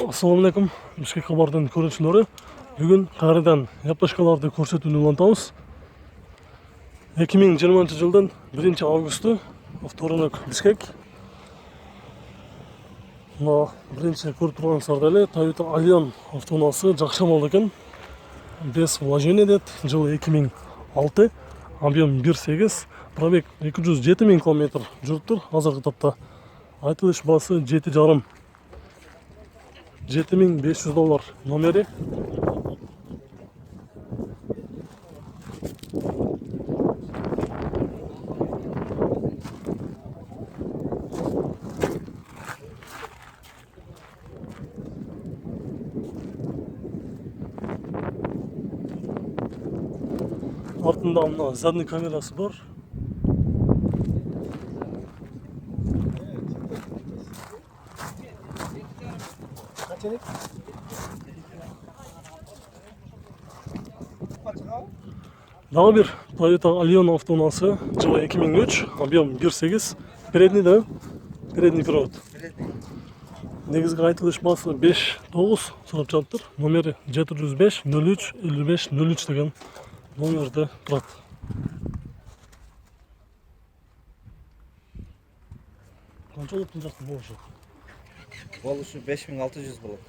Assalamu alaikum. Bishkek xabardan ko'ruvchilari. Bugun qaridan yapashkalarni ko'rsatuvni ulantamiz. 2020-yildan 1-avgust avtorinok Bishkek. Birinchi ko'rib turganingizdek, Toyota Allion avtounasi жақсы bo'ldi ekan. Без вложения deb, yil 2006, объем 1.8, пробег 207 ming kilometr yuribdir. Hozirgi topda aytilish bahsi 7,5. $7,500 nomeri. Артында мына задний камерасы бар. Daha bir Toyota Allion avtounасы, жыл 2003, объем 1.8, передний, да? Передний привод. Негізгі айтылыш басы 5.9 сұрап жатыр. Номері 705 03 55 03 деген номерде тұрады. Қанша болып тұржақтың бұл үшін? Бұл үшін 5600 болады.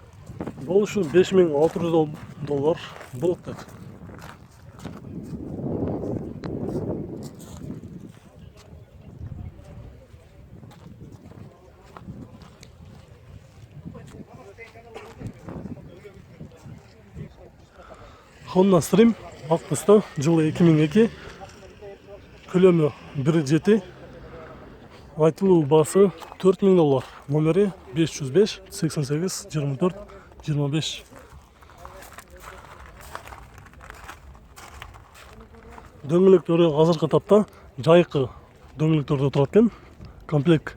Бұл үшін $5,600 болады деді. Honda Stream 60'ta, жылы 2002, көлемі 1.7, айтылу басы $4,000, номері 505 88 24 25. Дөңгелектері қазіргі тапта жайқы дөңгелектерде тұрады екен, комплект.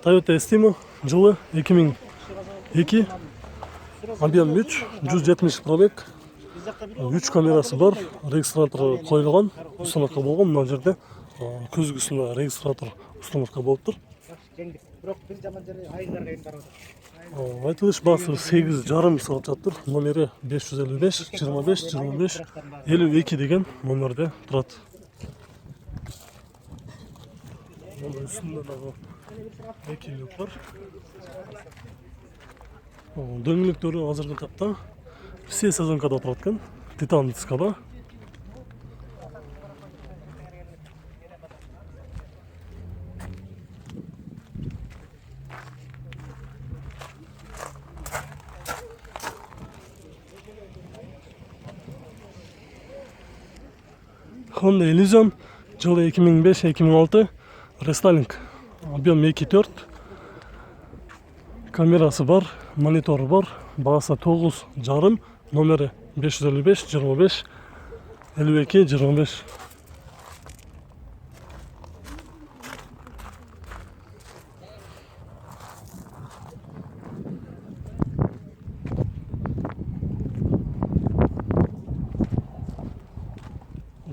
Toyota Estima, жылы 2002, объем 3, 170 пробег, 3 камерасы бар, регистраторы қойылған, установка болған, мына жерде көзгісінде регистратор установка болып тұр. Айтылыш басы 8,5 сұрап жатыр, номері 555 25 25 52 деген номерде тұрады. Üstünde de ekiblik var. Дөңгелектері hazırғы тапта все сезонкада тұратқан, титан дискада. Honda Elysion, жылы 2005-2006, рестайлинг, объем 2.4, камерасы бар, мониторы бар, бағасы 9,5, номері 555 25 52 25.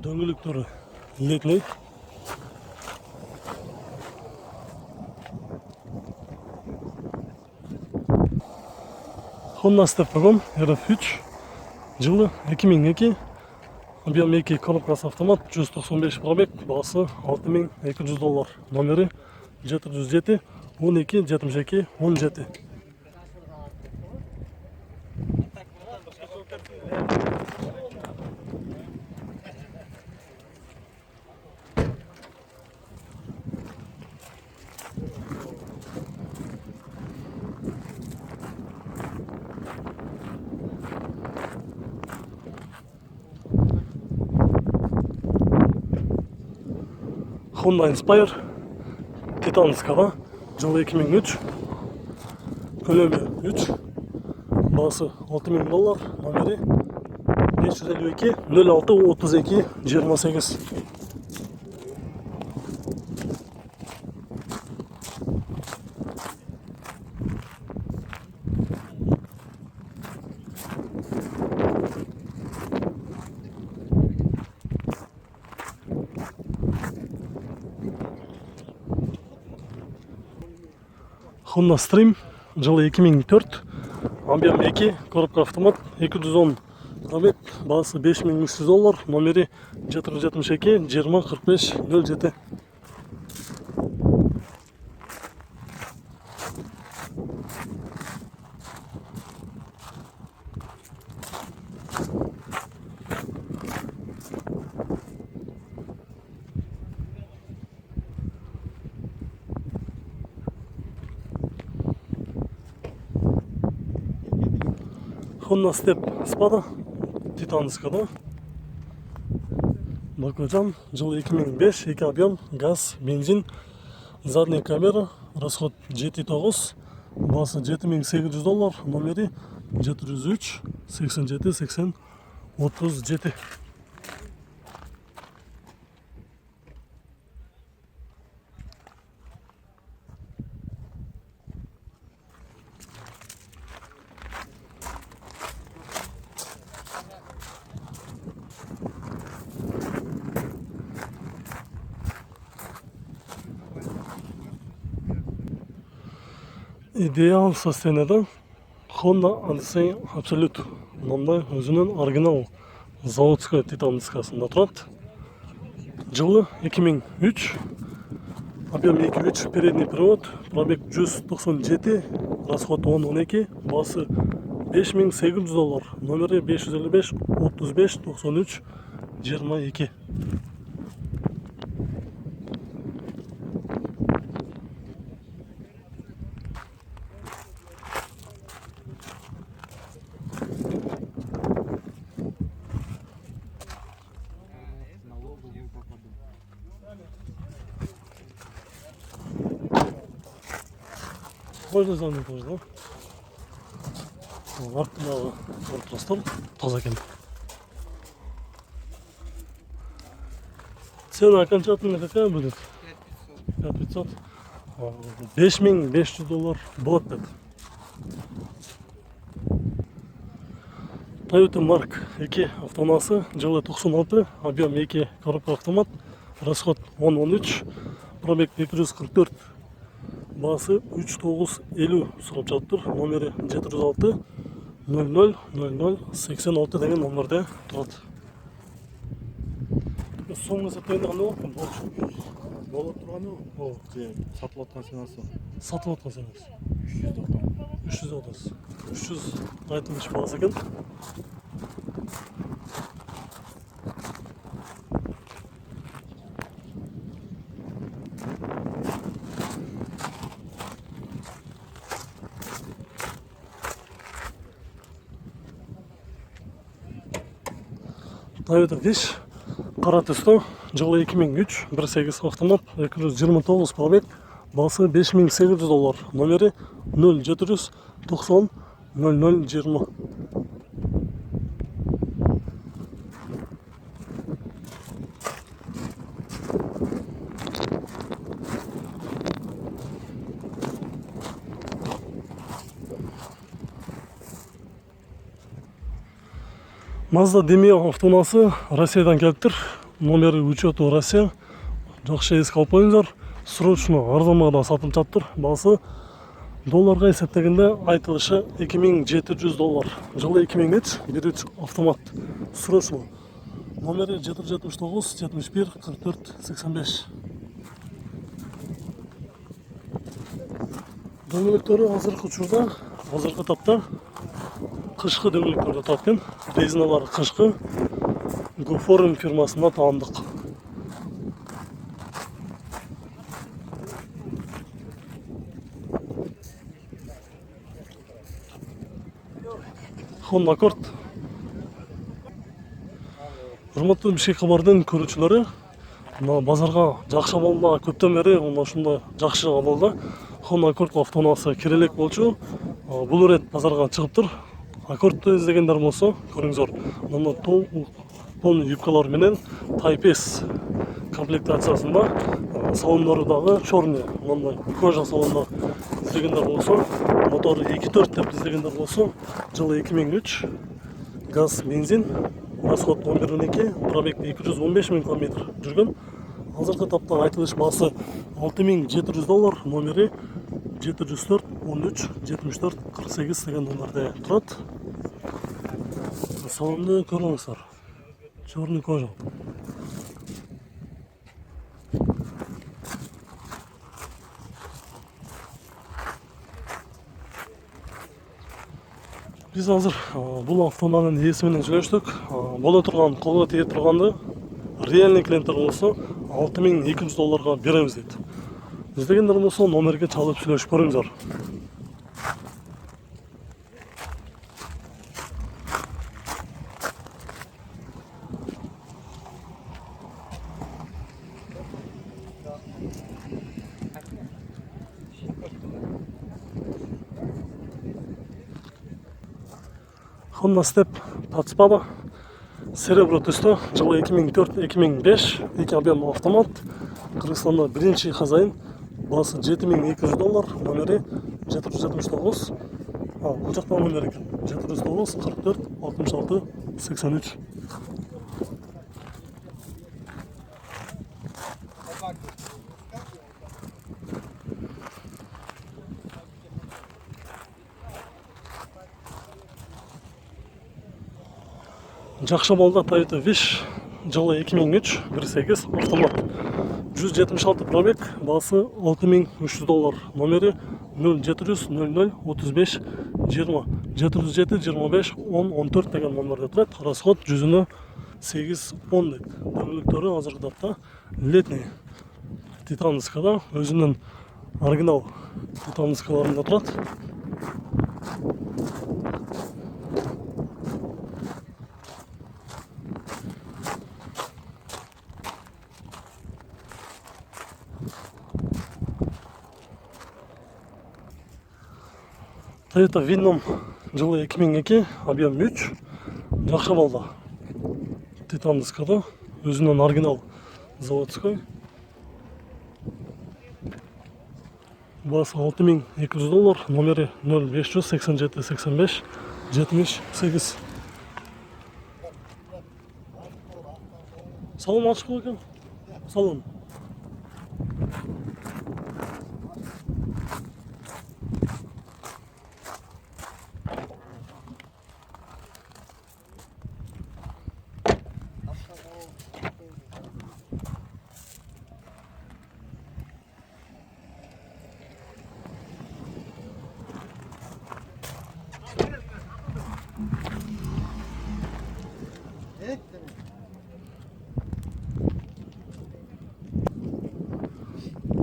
Дөңгелектері летлей. Honda Step Wagon RF3, жылы 2002, объем 2 коробкасы автомат, 195 пробег, бағасы $6,200, номері 707 12 72 17. Honda Inspire, Titan Skala, жылы 2003, көлемі 3, бағасы $6,000, номері 552 06 32 28. Honda Stream жылы 2004, объем 2, коробка автомат, 210 пробег, бағасы $5300, номері 772 20 45 07. Honda Step Spada, Титанскада. Баклажан, жылы 2005, 2 объем, газ, бензин, задняя камера, расход GT9, бағасы $7800, номері 703 87 80 37. Идеал состояниеда Honda Odyssey Absolute мынандай өзінің оригинал заводская титан дискасында тұрады. Жылы 2003, объем 2.3, передний привод, пробег 197, расход 10-12, бағасы $5800, номері 555 35 93 22. Можно заново тоже, да? Артындағы корпустар таза екен. Цена окончательно какая будет? 5500. $5500 болады деді. Toyota Mark 2 автомасы, жылы 96, объем 2, коробка автомат, расход 10-13, пробег 244, бағасы 3950 сұрап жатыр, номері 706 00 00 86 деген номерде тұрады. Соңғы сәттен қандай болған? Болып тұрғаны ол сатылып отқан сенасы. Сатылып отқан сенасы. 390. 300 айтылыш бағасы екен. Toyota Wish қара түсті, жылы 2003, 1.8 автомат, 229 пробег, бағасы $5800, номері 0790 0020. Mazda Demio автонасы Россиядан келіп тұр. Номері учету Россия. Жақсы еске алып қойыңыздар. Срочно арзанмада сатылып жатыр. Бағасы долларға есептегенде айтылышы $2700. Жылы 2003, 1.3 автомат. Срочно. Номері 779 71 44 85. Дөңгелектері азырқы учурда, азырқы тапта қышқы дөңгелектерді тапкен. Резиналары қышқы. Гофорум фирмасына таандық. Honda Accord. Урматтуу бишкек кабардын көрүүчүлөрү, мына базарга жакшы абалда көптөн бери ушундай жакшы абалда Honda Accord автоунаасы керелек болчу. Бул ирет базарга чыгыптыр. Аккордду издегендер болсо, көрүңүздөр. Мына полный юбкалар менен Type S комплектациясында салондору дагы черный, мындай кожа салонда издегендер болсо, мотору 2.4 деп издегендер болсо, жылы 2003, газ, бензин, расход 11-12, пробег 215 000 км жүргөн. Азыркы тапта айтылыш баасы $6700, номери 704 13 74 48 деген номерде тұрады. Салонды көріңіздер. Черный кожа. Biz hazır бұл автомобильдің иесімен сөйлестік. Бола тұрған, қолға тие тұрғанды реальный клиенттер болса $6200 береміз дейді. İzleyenler olsa номерге çalıp сөйлесіп көріңіздер. Honda Step Tatspaba Cerebro түсті, жылы 2004-2005, 2 объем автомат. Қырғызстанда бірінші хозяин. Басы $7200, номері 779. Бұл жақтан номері екен. 709 44 66 83. Жақшы болды Toyota Wish, жылы 2003, 1.8 автомат. 176 пробег, басы $6300, номері 0700 00 35 20 707 25 10 14 деген номерде тұрады. Расход жүзіне 8-10 дейді. Бөліктері азырғы датта летний титандыскада, өзінің оригинал титандыскаларында тұрады. Toyota Venom жылы 2002, объем 3, жақсы болды. Титандыскада, өзінің оригинал заводской. Басы $6200, номері 0587 85 78. Салон ашық бол екен? Салон.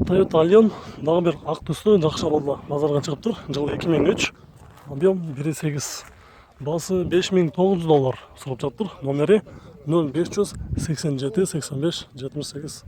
Toyota Allion, дағы бір ақ түсті, жақсы болды. Базарға шығып тұр. Жылы 2003, объем 1.8. Басы $5900 сұрап жатыр. Номері 0587 85 78.